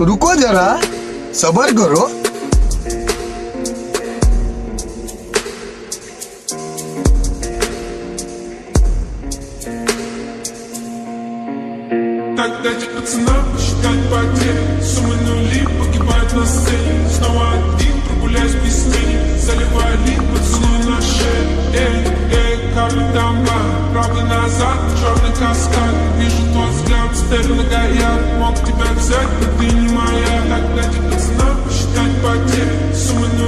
रुको जरा, सबर करो। Так дайте пацанам посчитать потери. Суммы нули погибают на сцене. Снова один, прогуляюсь без тени. Заливаю лик, поцелуй на шее. Капитан Блан, правый назад, черный каскад. Вижу твой взгляд, стель на гаяк. Мог тебя взять, но ты не моя. Так дайте пацанам посчитать потери. Суммы нули.